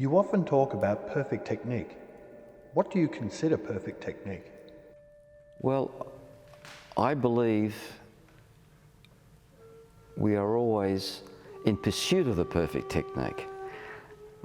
You often talk about perfect technique. What do you consider perfect technique? Well, I believe we are always in pursuit of the perfect technique.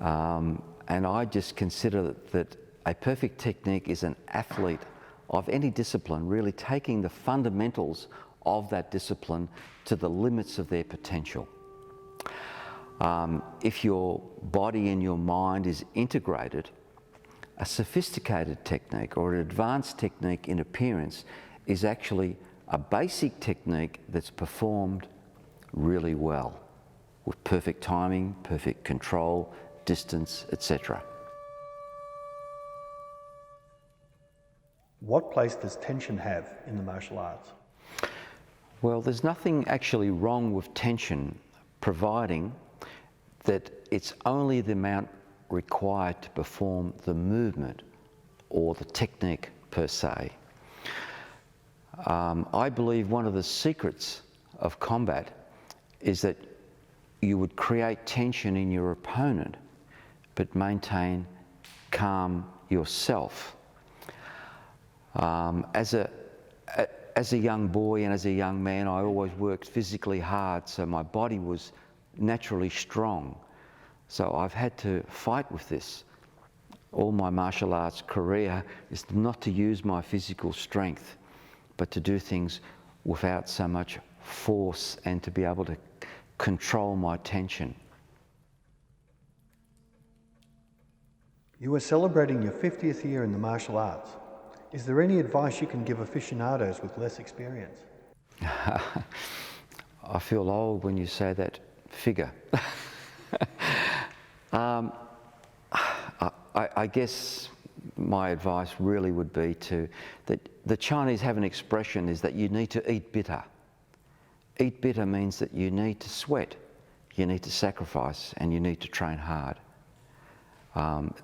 And I just consider that a perfect technique is an athlete of any discipline really taking the fundamentals of that discipline to the limits of their potential. If your body and your mind is integrated, a sophisticated technique or an advanced technique in appearance is actually a basic technique that's performed really well with perfect timing, perfect control, distance, etc. What place does tension have in the martial arts? Well, there's nothing actually wrong with tension, providing that it's only the amount required to perform the movement or the technique per se. I believe one of the secrets of combat is that you would create tension in your opponent but maintain calm yourself. As a young boy and as a young man, I always worked physically hard, so my body was naturally strong. So I've had to fight with this. All my martial arts career is not to use my physical strength, but to do things without so much force and to be able to control my tension. You are celebrating your 50th year in the martial arts. Is there any advice you can give aficionados with less experience? I feel old when you say that figure. I guess my advice really would be that the Chinese have an expression is that you need to eat bitter. Eat bitter means that you need to sweat, you need to sacrifice, and you need to train hard.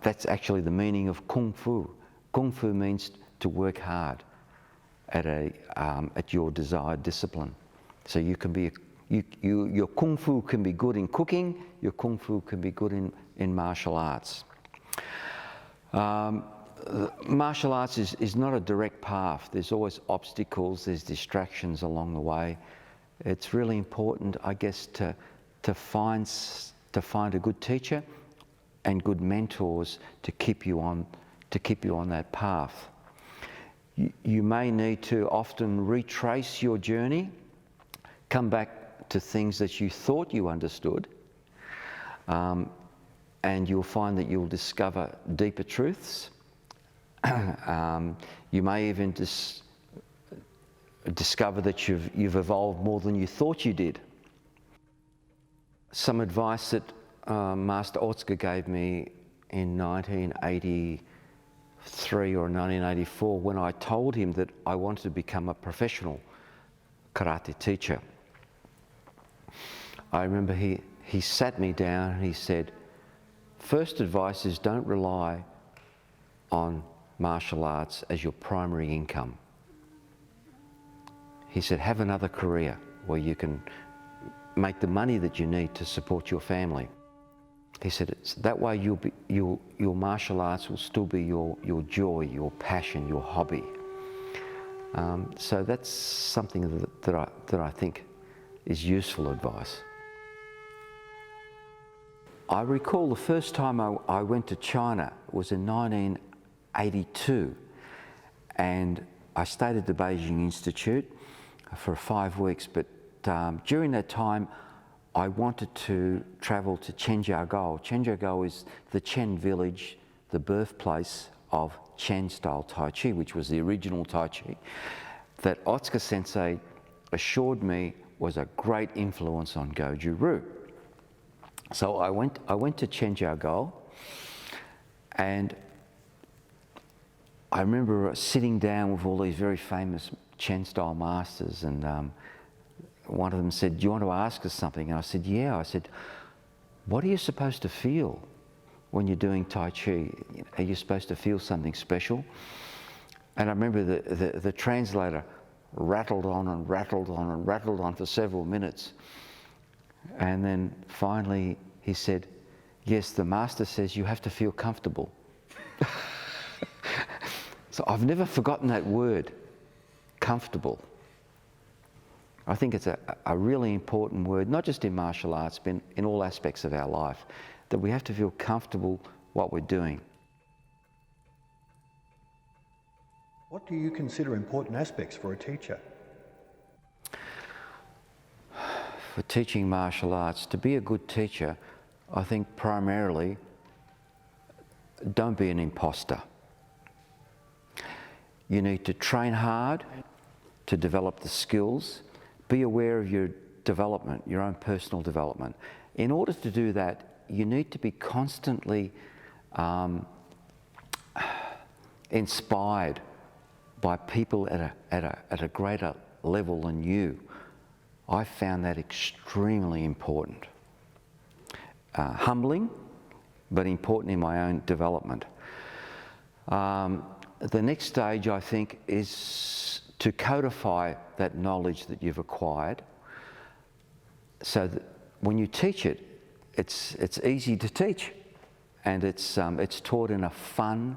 That's actually the meaning of Kung Fu. Kung Fu means to work hard at your desired discipline. So you can be your Kung Fu can be good in cooking, your Kung Fu can be good in martial arts. Martial arts is not a direct path. There's always obstacles, there's distractions along the way. It's really important, I guess, to find a good teacher and good mentors to keep you on that path. You may need to often retrace your journey, come back to things that you thought you understood, and you'll find that you'll discover deeper truths. You may even discover that you've evolved more than you thought you did. Some advice that Master Otsuka gave me in 1983 or 1984 when I told him that I wanted to become a professional karate teacher. I remember he sat me down and he said, first advice is don't rely on martial arts as your primary income. He said, have another career where you can make the money that you need to support your family. He said, that way your martial arts will still be your joy, your passion, your hobby. So that's something that I think is useful advice. I recall the first time I went to China was in 1982, and I stayed at the Beijing Institute for 5 weeks, but during that time I wanted to travel to Zhenjiagou. Zhenjiagou is the Chen village, the birthplace of Chen style Tai Chi, which was the original Tai Chi, that Otsuka Sensei assured me was a great influence on Goju Ryu. So I went to Zhenjiagou, and I remember sitting down with all these very famous Chen style masters, and one of them said, do you want to ask us something? And I said, yeah. I said, what are you supposed to feel when you're doing Tai Chi? Are you supposed to feel something special? And I remember the translator rattled on and rattled on and rattled on for several minutes. And then finally he said, Yes, the master says you have to feel comfortable. So I've never forgotten that word, comfortable. I think it's a really important word, not just in martial arts, but in all aspects of our life, that we have to feel comfortable what we're doing. What do you consider important aspects for a teacher? For teaching martial arts, to be a good teacher, I think primarily, don't be an imposter. You need to train hard to develop the skills. Be aware of your development, your own personal development. In order to do that, you need to be constantly inspired by people at a greater level than you. I found that extremely important. Humbling, but important in my own development. The next stage, I think, is to codify that knowledge that you've acquired, so that when you teach it, it's easy to teach, and it's taught in a fun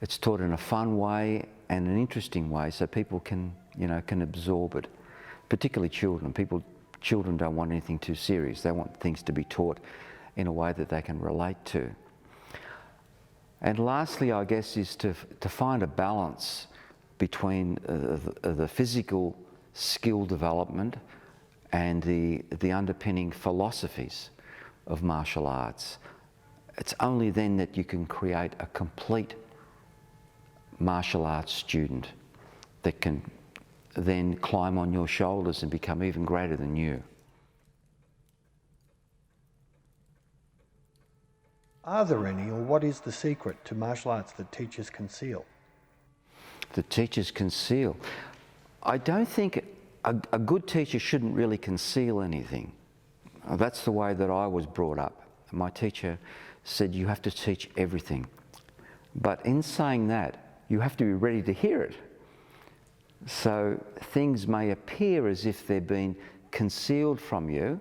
way and an interesting way, so people can absorb it. Particularly children. Children don't want anything too serious. They want things to be taught in a way that they can relate to. And lastly, I guess, is to find a balance between the physical skill development and the underpinning philosophies of martial arts. It's only then that you can create a complete martial arts student that can then climb on your shoulders and become even greater than you. Are there any, or what is the secret to martial arts that teachers conceal? The teachers conceal. I don't think a good teacher shouldn't really conceal anything. That's the way that I was brought up. My teacher said you have to teach everything. But in saying that, you have to be ready to hear it. So things may appear as if they're being concealed from you,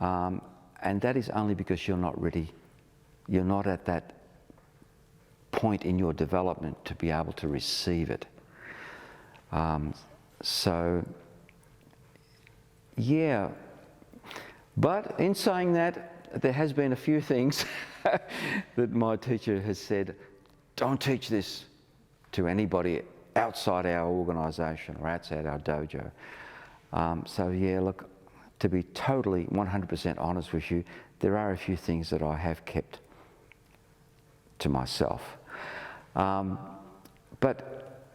and that is only because you're not ready. You're not at that point in your development to be able to receive it. So, yeah. But in saying that, there has been a few things that my teacher has said, don't teach this to anybody outside our organisation or outside our dojo. So yeah, look, to be totally 100% honest with you, there are a few things that I have kept to myself. But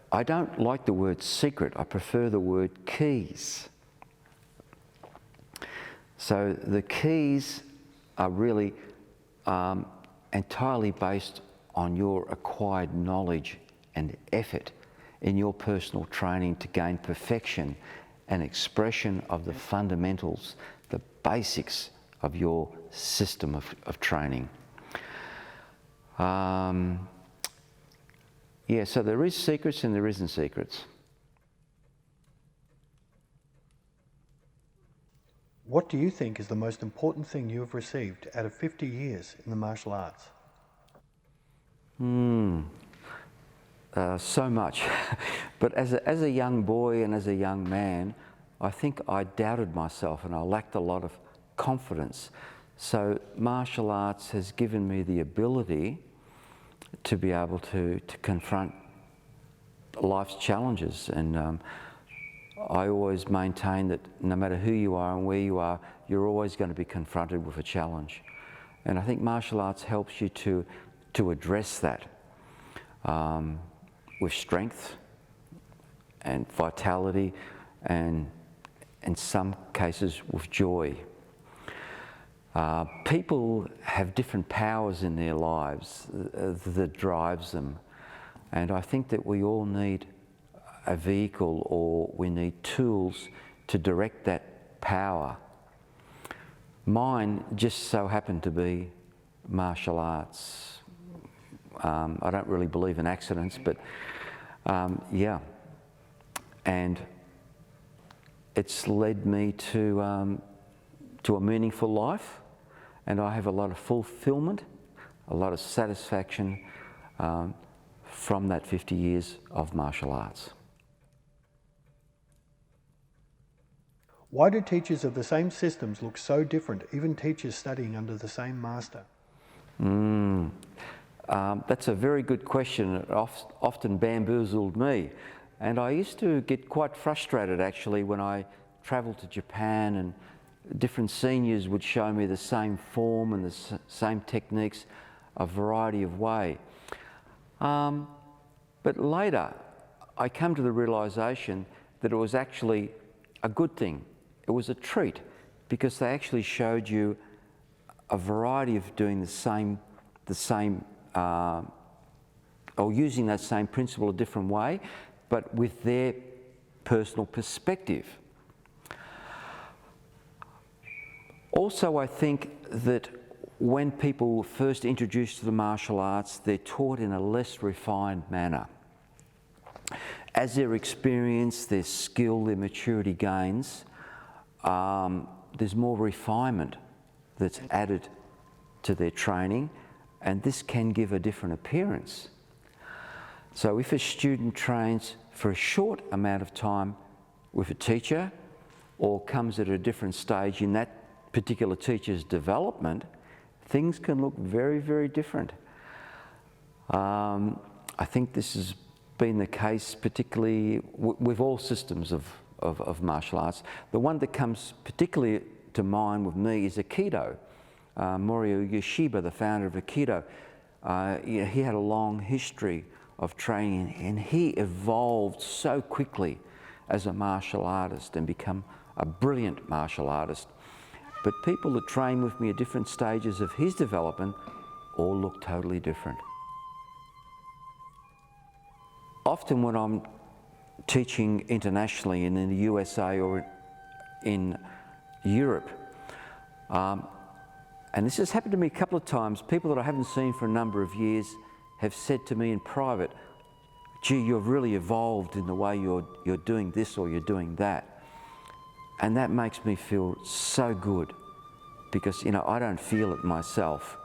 I don't like the word secret, I prefer the word keys. So the keys are really entirely based on your acquired knowledge and effort in your personal training to gain perfection and expression of the fundamentals, the basics of your system of training. Yeah, so there is secrets and there isn't secrets. What do you think is the most important thing you have received out of 50 years in the martial arts? So much. But as a young boy and as a young man, I think I doubted myself and I lacked a lot of confidence. So martial arts has given me the ability to be able to confront life's challenges. And I always maintain that no matter who you are and where you are, you're always going to be confronted with a challenge. And I think martial arts helps you to address that with strength and vitality, and in some cases with joy. People have different powers in their lives that drives them, and I think that we all need a vehicle, or we need tools to direct that power. Mine just so happened to be martial arts. I don't really believe in accidents, but yeah. And it's led me to a meaningful life and I have a lot of fulfillment, a lot of satisfaction from that 50 years of martial arts. Why do teachers of the same systems look so different, even teachers studying under the same master? That's a very good question. It often bamboozled me. And I used to get quite frustrated actually when I travelled to Japan and different seniors would show me the same form and the same techniques, a variety of way. But later I came to the realisation that it was actually a good thing. It was a treat because they actually showed you a variety of doing the same or using that same principle a different way, but with their personal perspective. Also, I think that when people first introduced to the martial arts, they're taught in a less refined manner. As their experience, their skill, their maturity gains, there's more refinement that's added to their training, and this can give a different appearance. So if a student trains for a short amount of time with a teacher or comes at a different stage in that particular teacher's development, things can look very, very different. I think this has been the case particularly with all systems of martial arts. The one that comes particularly to mind with me is Aikido. Morihei Ueshiba, the founder of Aikido, he had a long history of training and he evolved so quickly as a martial artist and become a brilliant martial artist. But people that train with me at different stages of his development all look totally different. Often when I'm teaching internationally in the USA or in Europe, and this has happened to me a couple of times, people that I haven't seen for a number of years have said to me in private, gee, you've really evolved in the way you're doing this or you're doing that. And that makes me feel so good because, you know, I don't feel it myself,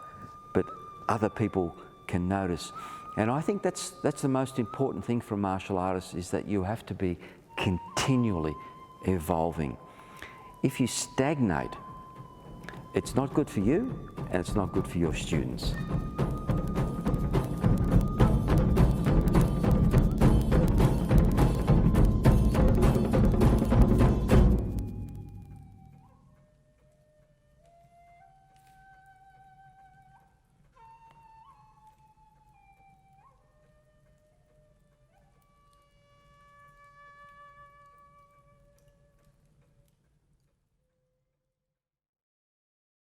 but other people can notice. And I think that's the most important thing for a martial artist, is that you have to be continually evolving. If you stagnate, it's not good for you and it's not good for your students.